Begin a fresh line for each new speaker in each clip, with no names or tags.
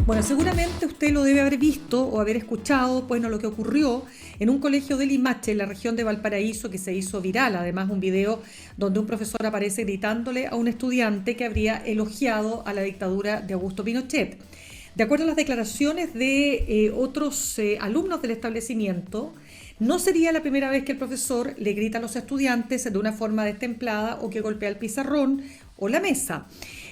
Bueno, seguramente usted lo debe haber visto o haber escuchado, bueno, lo que ocurrió en un colegio de Limache, en la región de Valparaíso, que se hizo viral. Además, un video donde un profesor aparece gritándole a un estudiante que habría elogiado a la dictadura de Augusto Pinochet. De acuerdo a las declaraciones de otros alumnos del establecimiento, no sería la primera vez que el profesor le grita a los estudiantes de una forma destemplada o que golpea el pizarrón o la mesa.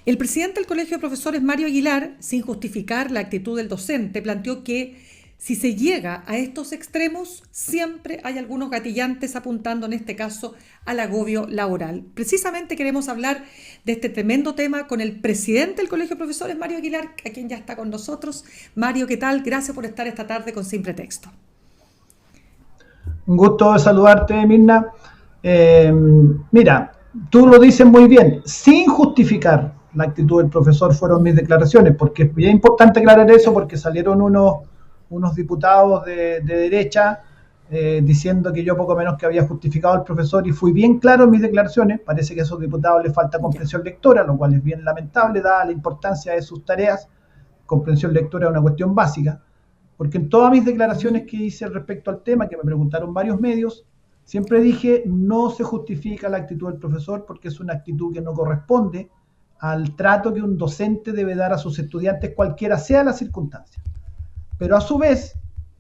El presidente del Colegio de Profesores, Mario Aguilar, sin justificar la actitud del docente, planteó que si se llega a estos extremos, siempre hay algunos gatillantes apuntando, en este caso, al agobio laboral. Precisamente queremos hablar de este tremendo tema con el presidente del Colegio de Profesores, Mario Aguilar, a quien ya está con nosotros. Mario, ¿qué tal? Gracias por estar esta tarde con Sin Pretexto.
Un gusto saludarte, Mirna. Mira, tú lo dices muy bien, sin justificar la actitud del profesor fueron mis declaraciones, porque es bien importante aclarar eso, porque salieron unos diputados de derecha diciendo que yo poco menos que había justificado al profesor, y fui bien claro en mis declaraciones. Parece que a esos diputados les falta comprensión lectora, lo cual es bien lamentable, dada la importancia de sus tareas. Comprensión lectora es una cuestión básica, porque en todas mis declaraciones que hice respecto al tema, que me preguntaron varios medios, siempre dije, no se justifica la actitud del profesor porque es una actitud que no corresponde al trato que un docente debe dar a sus estudiantes, cualquiera sea la circunstancia. Pero a su vez,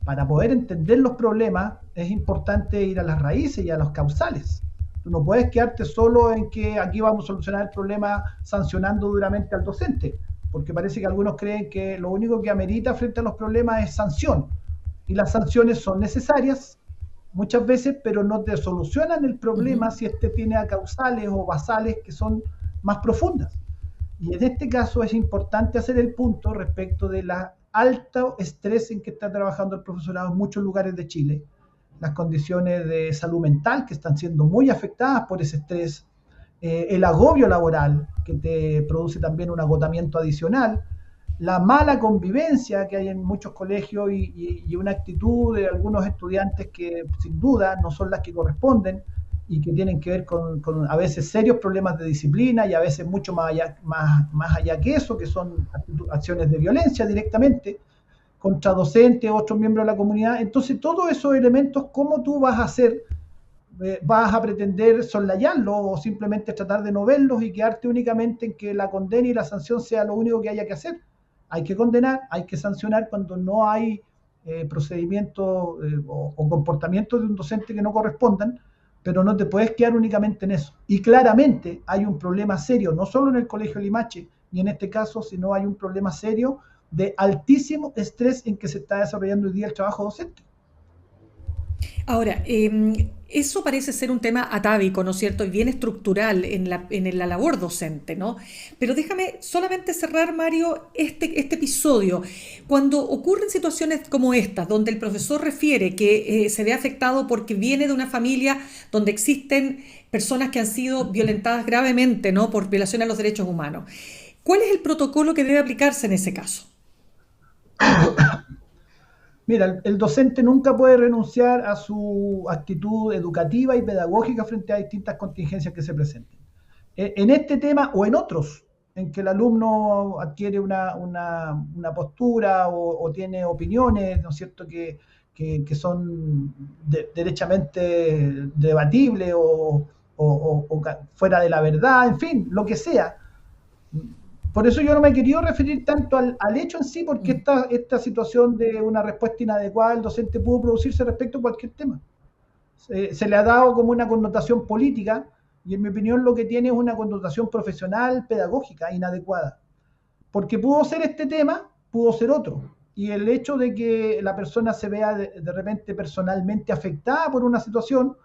para poder entender los problemas, es importante ir a las raíces y a los causales. Tú no puedes quedarte solo en que aquí vamos a solucionar el problema sancionando duramente al docente, porque parece que algunos creen que lo único que amerita frente a los problemas es sanción. Y las sanciones son necesarias muchas veces, pero no te solucionan el problema si este tiene a causales o basales que son más profundas. Y en este caso es importante hacer el punto respecto de la alto estrés en que está trabajando el profesorado en muchos lugares de Chile, las condiciones de salud mental que están siendo muy afectadas por ese estrés, el agobio laboral que te produce también un agotamiento adicional, la mala convivencia que hay en muchos colegios y una actitud de algunos estudiantes que sin duda no son las que corresponden y que tienen que ver con a veces serios problemas de disciplina y a veces mucho más allá que eso, que son acciones de violencia directamente contra docentes, otros miembros de la comunidad. Entonces, todos esos elementos, ¿cómo tú vas a hacer? ¿Vas a pretender soslayarlos o simplemente tratar de no verlos y quedarte únicamente en que la condena y la sanción sea lo único que haya que hacer? Hay que condenar, hay que sancionar cuando no hay procedimientos o comportamientos de un docente que no correspondan, pero no te puedes quedar únicamente en eso. Y claramente hay un problema serio, no solo en el Colegio Limache, ni en este caso, sino hay un problema serio de altísimo estrés en que se está desarrollando hoy día el trabajo docente.
Ahora, eso parece ser un tema atávico, ¿no es cierto? Y bien estructural en la labor docente, ¿no? Pero déjame solamente cerrar, Mario, este episodio. Cuando ocurren situaciones como estas, donde el profesor refiere que se ve afectado porque viene de una familia donde existen personas que han sido violentadas gravemente, ¿no? Por violación a los derechos humanos. ¿Cuál es el protocolo que debe aplicarse en ese caso?
Mira, el docente nunca puede renunciar a su actitud educativa y pedagógica frente a distintas contingencias que se presenten. En este tema o en otros, en que el alumno adquiere una postura o tiene opiniones, ¿no es cierto?, que son derechamente debatibles o fuera de la verdad, en fin, lo que sea. Por eso yo no me he querido referir tanto al hecho en sí, porque esta situación de una respuesta inadecuada del docente pudo producirse respecto a cualquier tema. Se le ha dado como una connotación política y en mi opinión lo que tiene es una connotación profesional, pedagógica, inadecuada. Porque pudo ser este tema, pudo ser otro. Y el hecho de que la persona se vea de repente personalmente afectada por una situación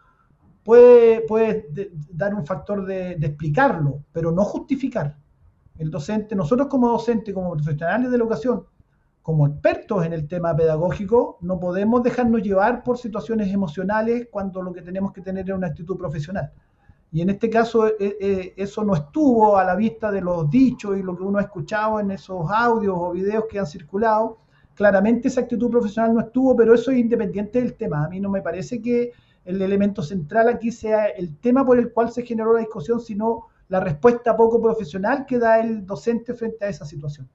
puede dar un factor de explicarlo, pero no justificar. El docente, nosotros como docentes, como profesionales de la educación, como expertos en el tema pedagógico, no podemos dejarnos llevar por situaciones emocionales cuando lo que tenemos que tener es una actitud profesional. Y en este caso eso no estuvo a la vista de los dichos y lo que uno ha escuchado en esos audios o videos que han circulado. Claramente esa actitud profesional no estuvo, pero eso es independiente del tema. A mí no me parece que el elemento central aquí sea el tema por el cual se generó la discusión, sino la respuesta poco profesional que da el docente frente a esa situación.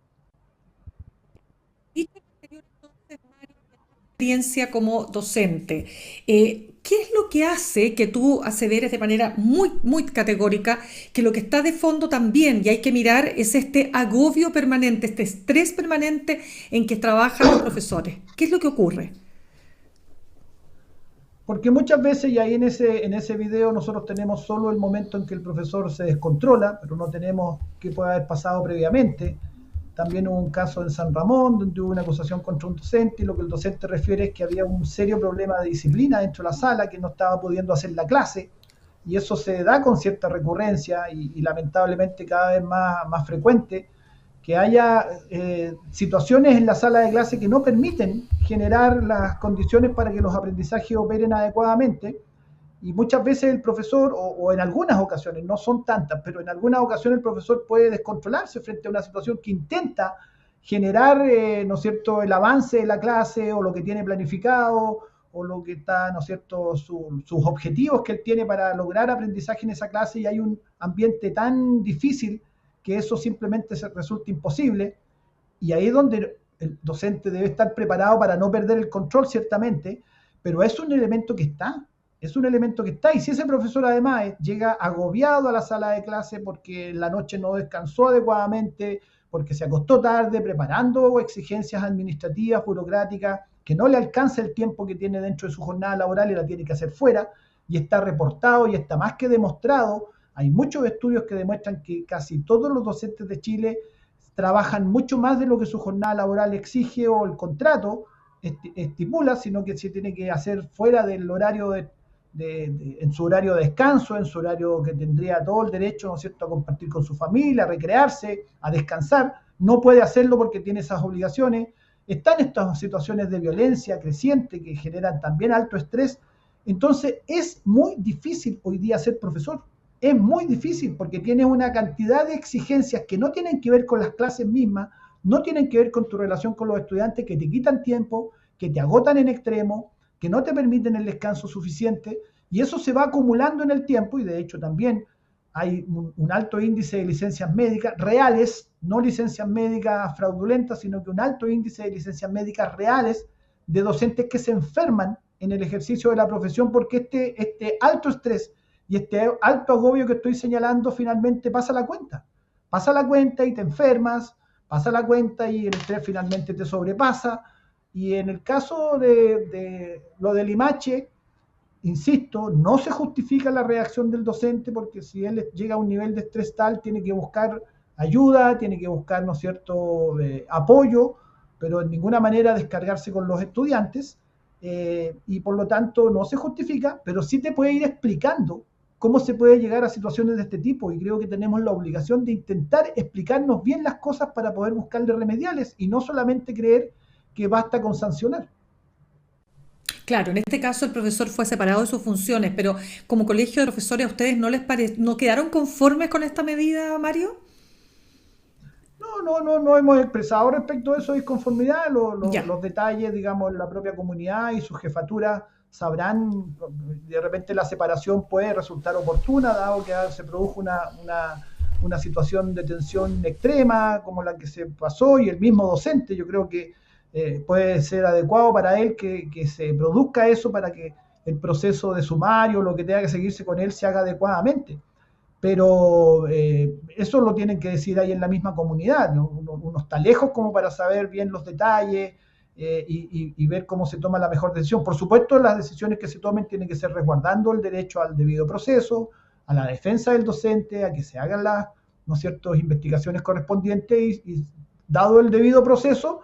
experiencia como docente. ¿Qué es lo que hace que tú aseveres de manera muy, muy categórica que lo que está de fondo también, y hay que mirar, es este agobio permanente, este estrés permanente en que trabajan los profesores? ¿Qué es lo que ocurre?
Porque muchas veces, y ahí en ese video nosotros tenemos solo el momento en que el profesor se descontrola, pero no tenemos qué puede haber pasado previamente. También hubo un caso en San Ramón donde hubo una acusación contra un docente y lo que el docente refiere es que había un serio problema de disciplina dentro de la sala, que no estaba pudiendo hacer la clase, y eso se da con cierta recurrencia y lamentablemente cada vez más frecuente, que haya situaciones en la sala de clase que no permiten generar las condiciones para que los aprendizajes operen adecuadamente. Y muchas veces el profesor, o en algunas ocasiones, no son tantas, pero en algunas ocasiones el profesor puede descontrolarse frente a una situación que intenta generar, ¿no es cierto?, el avance de la clase o lo que tiene planificado o lo que está, ¿no es cierto?, sus objetivos que él tiene para lograr aprendizaje en esa clase, y hay un ambiente tan difícil que eso simplemente resulta imposible. Y ahí es donde el docente debe estar preparado para no perder el control, ciertamente, pero es un elemento que está. Es un elemento que está, y si ese profesor además llega agobiado a la sala de clase porque la noche no descansó adecuadamente, porque se acostó tarde preparando exigencias administrativas, burocráticas, que no le alcanza el tiempo que tiene dentro de su jornada laboral y la tiene que hacer fuera, y está reportado y está más que demostrado. Hay muchos estudios que demuestran que casi todos los docentes de Chile trabajan mucho más de lo que su jornada laboral exige o el contrato estipula, sino que se tiene que hacer fuera del horario en su horario de descanso, en su horario que tendría todo el derecho, ¿no es cierto?, a compartir con su familia, a recrearse, a descansar. No puede hacerlo porque tiene esas obligaciones. Están estas situaciones de violencia creciente que generan también alto estrés. Entonces es muy difícil hoy día ser profesor. Es muy difícil porque tienes una cantidad de exigencias que no tienen que ver con las clases mismas, no tienen que ver con tu relación con los estudiantes, que te quitan tiempo, que te agotan en extremo, que no te permiten el descanso suficiente, y eso se va acumulando en el tiempo. Y de hecho también hay un alto índice de licencias médicas reales, no licencias médicas fraudulentas, sino que un alto índice de licencias médicas reales de docentes que se enferman en el ejercicio de la profesión porque este alto estrés y este alto agobio que estoy señalando finalmente pasa la cuenta. Pasa la cuenta y te enfermas, pasa la cuenta y el estrés finalmente te sobrepasa. Y en el caso de lo del Limache, insisto, no se justifica la reacción del docente, porque si él llega a un nivel de estrés tal, tiene que buscar ayuda, tiene que buscar, ¿no es cierto?, apoyo, pero en ninguna manera descargarse con los estudiantes, y por lo tanto no se justifica, pero sí te puede ir explicando cómo se puede llegar a situaciones de este tipo, y creo que tenemos la obligación de intentar explicarnos bien las cosas para poder buscarle remediales y no solamente creer que basta con sancionar.
Claro, en este caso el profesor fue separado de sus funciones, pero como colegio de profesores, ¿a ustedes no quedaron conformes con esta medida, Mario?
No hemos expresado respecto a eso disconformidad.
Ya.
Los detalles, digamos, la propia comunidad y su jefatura sabrán. De repente la separación puede resultar oportuna, dado que se produjo una situación de tensión extrema como la que se pasó, y el mismo docente, yo creo que puede ser adecuado para él que se produzca eso para que el proceso de sumario, lo que tenga que seguirse con él, se haga adecuadamente. Pero eso lo tienen que decir ahí en la misma comunidad, ¿no? Uno está lejos como para saber bien los detalles, y ver cómo se toma la mejor decisión. Por supuesto, las decisiones que se tomen tienen que ser resguardando el derecho al debido proceso, a la defensa del docente, a que se hagan las, ¿no es cierto?, investigaciones correspondientes, y dado el debido proceso,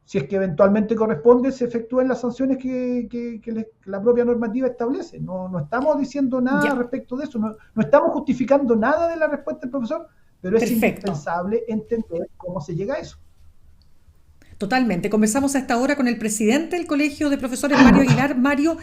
si es que eventualmente corresponde, se efectúen las sanciones que la propia normativa establece. No estamos diciendo nada
Ya,
respecto de eso, no estamos justificando nada de la respuesta del profesor, pero es
perfecto.
indispensable entender cómo se llega a eso.
Totalmente. Conversamos a esta hora con el presidente del Colegio de Profesores, Mario Aguilar. Mario,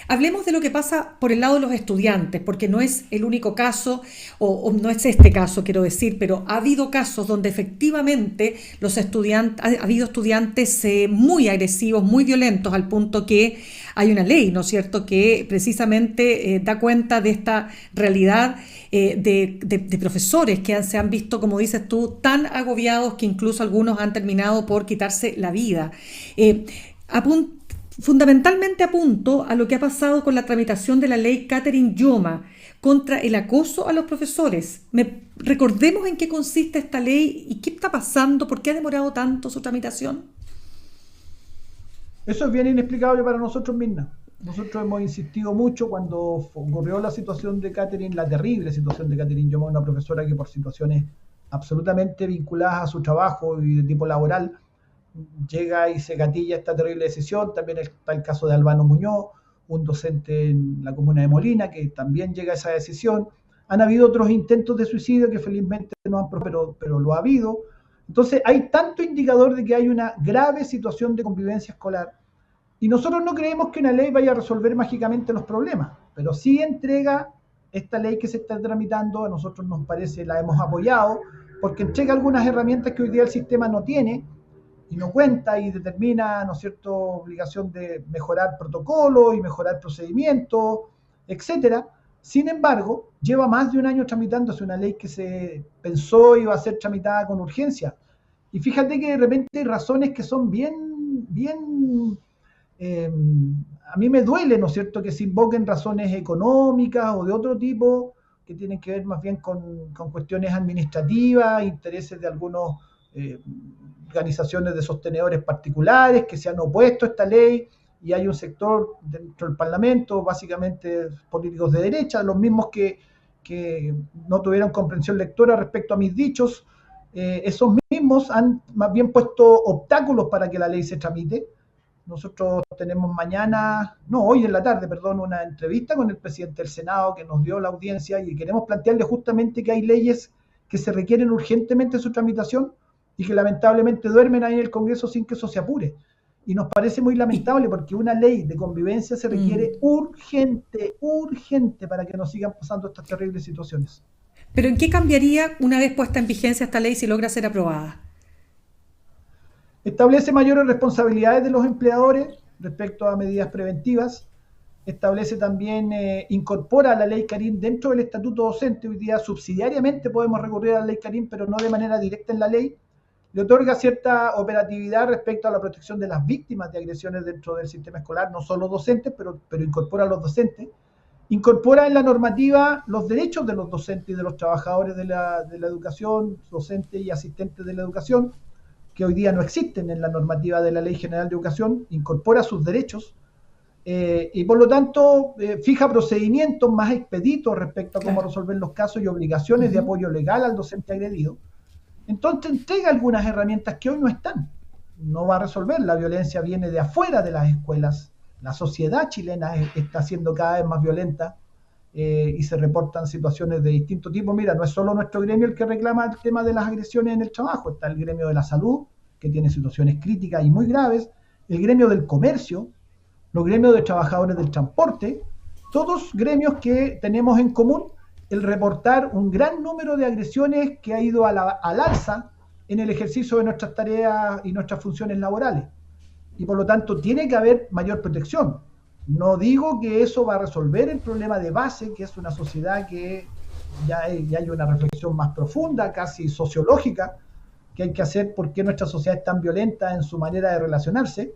hablemos de lo que pasa por el lado de los estudiantes, porque no es el único caso, o no es este caso, quiero decir, pero ha habido casos donde efectivamente los estudiantes, ha habido estudiantes muy agresivos, muy violentos, al punto que hay una ley, ¿no es cierto?, que precisamente da cuenta de esta realidad, de profesores que se han visto, como dices tú, tan agobiados que incluso algunos han terminado por quitarse la vida. Eh, Fundamentalmente apunto a lo que ha pasado con la tramitación de la ley Catherine Yoma contra el acoso a los profesores. Recordemos en qué consiste esta ley y qué está pasando, por qué ha demorado tanto su tramitación.
Eso es bien inexplicable para nosotros, Mirna. Nosotros hemos insistido mucho cuando ocurrió la situación de Catherine, la terrible situación de Catherine Yoma, una profesora que por situaciones absolutamente vinculadas a su trabajo y de tipo laboral, llega y se gatilla esta terrible decisión. También está el caso de Albano Muñoz, un docente en la comuna de Molina, que también llega a esa decisión. Han habido otros intentos de suicidio que felizmente no han prosperado, pero lo ha habido. Entonces hay tanto indicador de que hay una grave situación de convivencia escolar y nosotros no creemos que una ley vaya a resolver mágicamente los problemas, pero sí entrega esta ley que se está tramitando, a nosotros nos parece, la hemos apoyado, porque entrega algunas herramientas que hoy día el sistema no tiene y no cuenta y determina, ¿no es cierto?, obligación de mejorar protocolos y mejorar procedimientos, etcétera. Sin embargo, lleva más de un año tramitándose una ley que se pensó iba a ser tramitada con urgencia. Y fíjate que de repente hay razones que son bien, eh, a mí me duele, ¿no es cierto?, que se invoquen razones económicas o de otro tipo, que tienen que ver más bien con cuestiones administrativas, intereses de algunos organizaciones de sostenedores particulares que se han opuesto a esta ley, y hay un sector dentro del Parlamento, básicamente políticos de derecha, los mismos que no tuvieron comprensión lectora respecto a mis dichos. Esos mismos han más bien puesto obstáculos para que la ley se tramite. Nosotros tenemos hoy en la tarde, perdón, una entrevista con el presidente del Senado que nos dio la audiencia y queremos plantearle justamente que hay leyes que se requieren urgentemente su tramitación y que lamentablemente duermen ahí en el Congreso sin que eso se apure. Y nos parece muy lamentable porque una ley de convivencia se requiere urgente para que no sigan pasando estas terribles situaciones.
Pero ¿en qué cambiaría una vez puesta en vigencia esta ley si logra ser aprobada?
Establece mayores responsabilidades de los empleadores respecto a medidas preventivas. Establece también, incorpora la ley Carín dentro del estatuto docente. Hoy día subsidiariamente podemos recurrir a la ley Carín, pero no de manera directa en la ley. Le otorga cierta operatividad respecto a la protección de las víctimas de agresiones dentro del sistema escolar, no solo docentes, pero incorpora a los docentes. Incorpora en la normativa los derechos de los docentes y de los trabajadores de la educación, docentes y asistentes de la educación, que hoy día no existen en la normativa de la Ley General de Educación. Incorpora sus derechos y por lo tanto fija procedimientos más expeditos respecto a cómo resolver los casos y obligaciones de apoyo legal al docente agredido. Entonces entrega algunas herramientas que hoy no están. No va a resolver. La violencia viene de afuera de las escuelas. La sociedad chilena está siendo cada vez más violenta y se reportan situaciones de distinto tipo. Mira, no es solo nuestro gremio el que reclama el tema de las agresiones en el trabajo. Está el gremio de la salud, que tiene situaciones críticas y muy graves. El gremio del comercio, los gremios de trabajadores del transporte. Todos gremios que tenemos en común el reportar un gran número de agresiones que ha ido al alza en el ejercicio de nuestras tareas y nuestras funciones laborales. Y por lo tanto tiene que haber mayor protección. No digo que eso va a resolver el problema de base, que es una sociedad que ya hay una reflexión más profunda, casi sociológica, que hay que hacer por qué nuestra sociedad es tan violenta en su manera de relacionarse.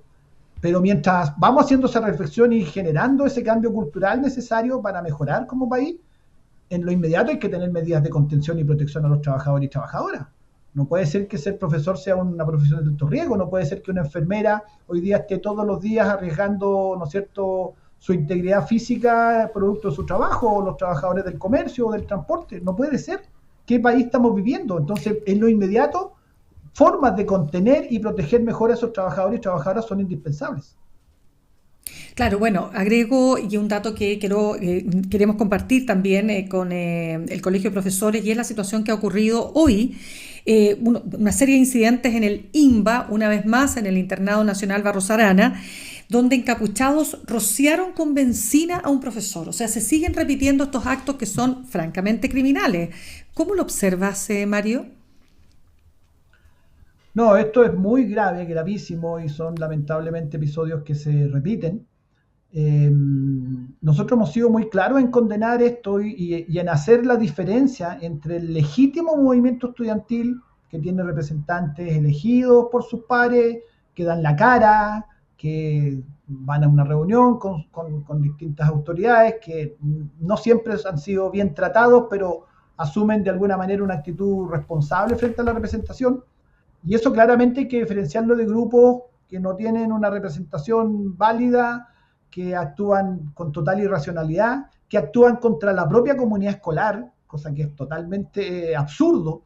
Pero mientras vamos haciendo esa reflexión y generando ese cambio cultural necesario para mejorar como país, en lo inmediato hay que tener medidas de contención y protección a los trabajadores y trabajadoras. No puede ser que ser profesor sea una profesión de alto riesgo, no puede ser que una enfermera hoy día esté todos los días arriesgando, ¿no es cierto?, su integridad física producto de su trabajo, o los trabajadores del comercio o del transporte. No puede ser. ¿Qué país estamos viviendo? Entonces, en lo inmediato, formas de contener y proteger mejor a esos trabajadores y trabajadoras son indispensables.
Claro, bueno, agrego y un dato que queremos compartir también con el Colegio de Profesores, y es la situación que ha ocurrido hoy, una serie de incidentes en el INBA, una vez más en el Internado Nacional Barros Arana, donde encapuchados rociaron con benzina a un profesor. O sea, se siguen repitiendo estos actos que son francamente criminales. ¿Cómo lo observas, Mario?
No, esto es muy grave, gravísimo, y son lamentablemente episodios que se repiten. Nosotros hemos sido muy claros en condenar esto y en hacer la diferencia entre el legítimo movimiento estudiantil, que tiene representantes elegidos por sus pares, que dan la cara, que van a una reunión con distintas autoridades que no siempre han sido bien tratados, pero asumen de alguna manera una actitud responsable frente a la representación. Y eso claramente hay que diferenciarlo de grupos que no tienen una representación válida, que actúan con total irracionalidad, que actúan contra la propia comunidad escolar, cosa que es totalmente absurdo,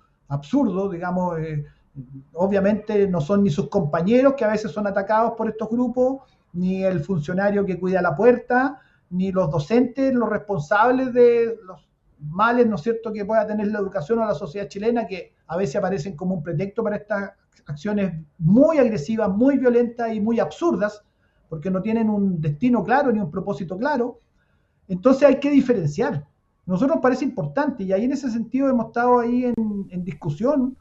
digamos, obviamente no son ni sus compañeros que a veces son atacados por estos grupos, ni el funcionario que cuida la puerta, ni los docentes, los responsables de los males, ¿no es cierto?, que pueda tener la educación o la sociedad chilena, que a veces aparecen como un pretexto para estas acciones muy agresivas, muy violentas y muy absurdas, porque no tienen un destino claro ni un propósito claro. Entonces hay que diferenciar. Nosotros nos parece importante y ahí en ese sentido hemos estado ahí en discusión,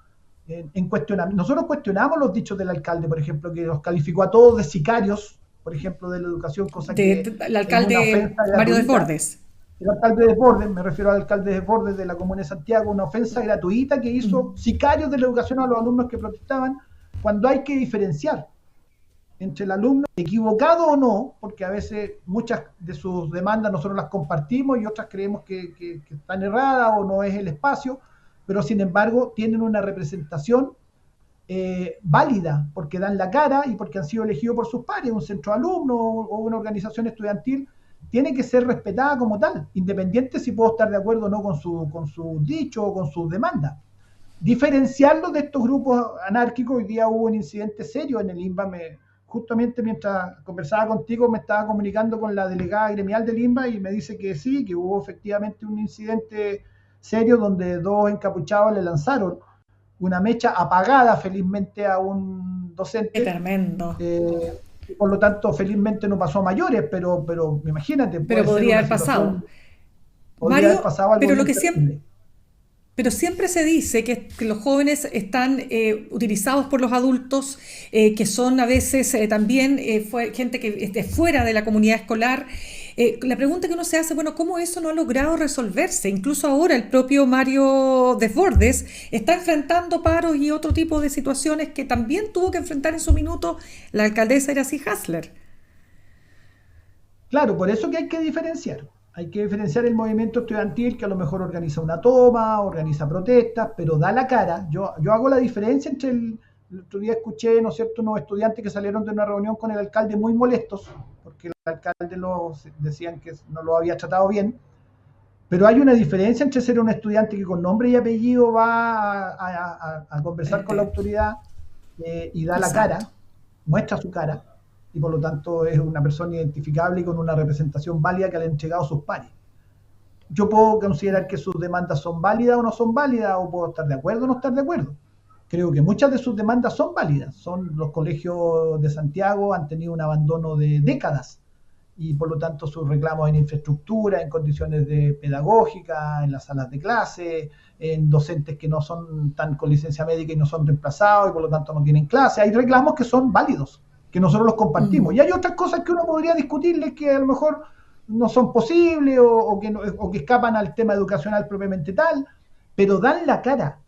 en cuestionamiento. Nosotros cuestionamos los dichos del alcalde, por ejemplo, que los calificó a todos de sicarios, por ejemplo, de la educación, cosa que
El alcalde Mario Desbordes.
El alcalde Desbordes, me refiero al alcalde Desbordes de la Comuna de Santiago, una ofensa gratuita que hizo sicarios de la educación a los alumnos que protestaban, cuando hay que diferenciar entre el alumno equivocado o no, porque a veces muchas de sus demandas nosotros las compartimos y otras creemos que están erradas o no es el espacio, pero sin embargo tienen una representación válida, porque dan la cara y porque han sido elegidos por sus pares, un centro de alumnos o una organización estudiantil, tiene que ser respetada como tal, independiente si puedo estar de acuerdo o no con su dicho o con sus demandas. Diferenciarlo de estos grupos anárquicos. Hoy día hubo un incidente serio en el INBA, justamente mientras conversaba contigo me estaba comunicando con la delegada gremial del INBA y me dice que sí, que hubo efectivamente un incidente serio donde dos encapuchados le lanzaron una mecha apagada felizmente a un docente.
¡Qué tremendo!
Por lo tanto, felizmente no pasó a mayores, pero imagínate.
Pero podría haber pasado.
Podría haber pasado algo.
Pero lo que siempre se dice que los jóvenes están utilizados por los adultos, que son a veces también gente que esté fuera de la comunidad escolar. La pregunta que uno se hace, bueno, ¿cómo eso no ha logrado resolverse? Incluso ahora el propio Mario Desbordes está enfrentando paros y otro tipo de situaciones que también tuvo que enfrentar en su minuto la alcaldesa Iracy Hasler.
Claro, por eso que hay que diferenciar. Hay que diferenciar el movimiento estudiantil que a lo mejor organiza una toma, organiza protestas, pero da la cara. Yo hago la diferencia entre el otro día escuché, ¿no es cierto?, unos estudiantes que salieron de una reunión con el alcalde muy molestos, porque el alcalde decían que no lo había tratado bien, pero hay una diferencia entre ser un estudiante que con nombre y apellido va a conversar con la autoridad y da la cara, muestra su cara, y por lo tanto es una persona identificable y con una representación válida que le han entregado sus pares. Yo puedo considerar que sus demandas son válidas o no son válidas, o puedo estar de acuerdo o no estar de acuerdo. Creo que muchas de sus demandas son válidas. Los colegios de Santiago han tenido un abandono de décadas y por lo tanto sus reclamos en infraestructura, en condiciones pedagógicas, en las salas de clase, en docentes que no son tan con licencia médica y no son reemplazados y por lo tanto no tienen clase. Hay reclamos que son válidos, que nosotros los compartimos. Y hay otras cosas que uno podría discutirles que a lo mejor no son posibles o que escapan al tema educacional propiamente tal, pero dan la cara.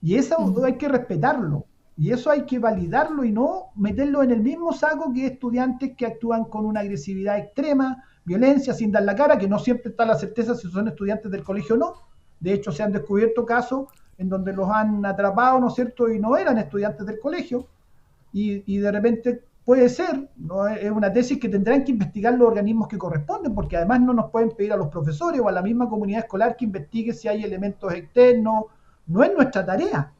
Y eso hay que respetarlo, y eso hay que validarlo y no meterlo en el mismo saco que estudiantes que actúan con una agresividad extrema, violencia, sin dar la cara, que no siempre está la certeza si son estudiantes del colegio o no. De hecho, se han descubierto casos en donde los han atrapado, ¿no es cierto?, y no eran estudiantes del colegio, y de repente puede ser, ¿no? Es una tesis que tendrán que investigar los organismos que corresponden, porque además no nos pueden pedir a los profesores o a la misma comunidad escolar que investigue si hay elementos externos. No es nuestra tarea.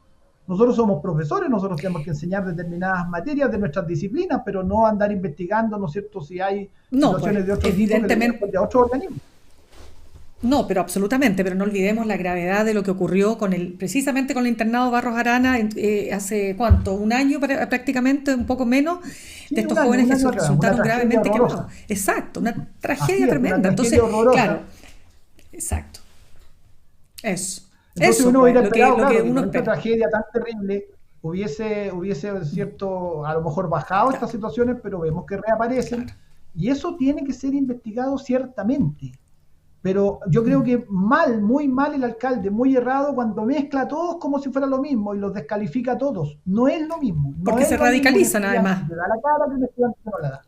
Nosotros somos profesores, nosotros tenemos que enseñar determinadas materias de nuestras disciplinas, pero no andar investigando, ¿no es cierto?, si hay situaciones de otro
evidentemente,
tipo de otros organismos.
No, pero absolutamente, pero no olvidemos la gravedad de lo que ocurrió precisamente con el internado Barros Arana hace ¿cuánto? Un año prácticamente, un poco menos, de estos jóvenes que resultaron gravemente quemados. Exacto, una tragedia tremenda. Entonces, claro, exacto. Eso.
Entonces uno hubiera esperado, claro, que esta tragedia tan terrible hubiese cierto, a lo mejor bajado estas situaciones, pero vemos que reaparecen, y eso tiene que ser investigado ciertamente, Pero yo creo que mal, muy mal el alcalde, muy errado cuando mezcla a todos como si fuera lo mismo y los descalifica a todos. No es lo mismo, no
Porque
es
se
lo mismo un
radicalizan
estudiante
además.
que da la cara que un estudiante que no la da.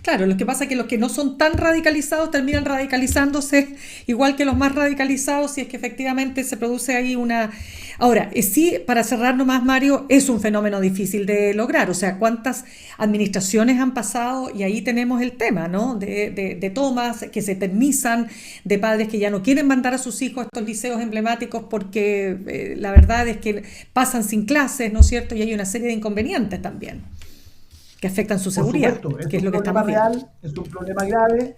Claro, lo que pasa es que los que no son tan radicalizados terminan radicalizándose igual que los más radicalizados si es que efectivamente se produce ahí una... Ahora, sí, para cerrar nomás, Mario, es un fenómeno difícil de lograr, o sea, cuántas administraciones han pasado y ahí tenemos el tema, ¿no? De tomas que se eternizan, de padres que ya no quieren mandar a sus hijos a estos liceos emblemáticos porque la verdad es que pasan sin clases, ¿no es cierto? Y hay una serie de inconvenientes también que afectan su
Por
seguridad,
supuesto, es
que es
un
lo que
problema
estamos viendo.
real, es un problema grave.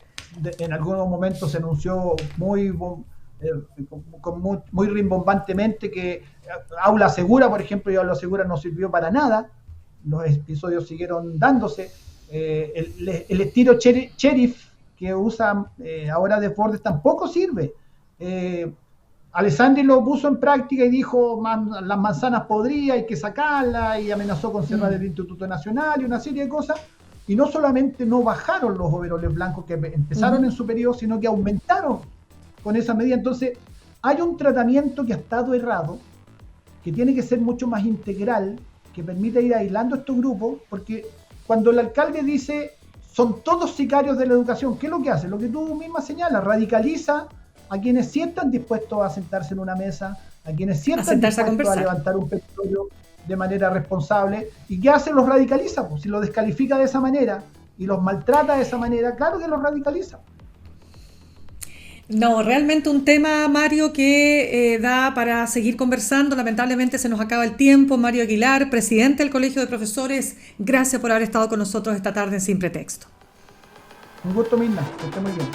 En algunos momentos se anunció muy rimbombantemente que Aula Segura, por ejemplo, y Aula Segura no sirvió para nada. Los episodios siguieron dándose. El estilo sheriff que usa ahora Desbordes tampoco sirve. Alessandri lo puso en práctica y dijo las manzanas podridas, hay que sacarlas, y amenazó con cerrar el Instituto Nacional y una serie de cosas. Y no solamente no bajaron los overoles blancos que empezaron en su periodo, sino que aumentaron con esa medida. Entonces, hay un tratamiento que ha estado errado, que tiene que ser mucho más integral, que permita ir aislando estos grupos, porque cuando el alcalde dice son todos sicarios de la educación, ¿qué es lo que hace? Lo que tú misma señalas, radicaliza a quienes sí están dispuestos a sentarse en una mesa, a quienes sí están dispuestos a levantar un petróleo de manera responsable. ¿Y qué hace? Los radicaliza. Pues si los descalifica de esa manera y los maltrata de esa manera, claro que los radicaliza.
No, realmente un tema, Mario, que da para seguir conversando. Lamentablemente se nos acaba el tiempo. Mario Aguilar, presidente del Colegio de Profesores, gracias por haber estado con nosotros esta tarde en Sin Pretexto.
Un gusto, Mirna, que esté muy bien.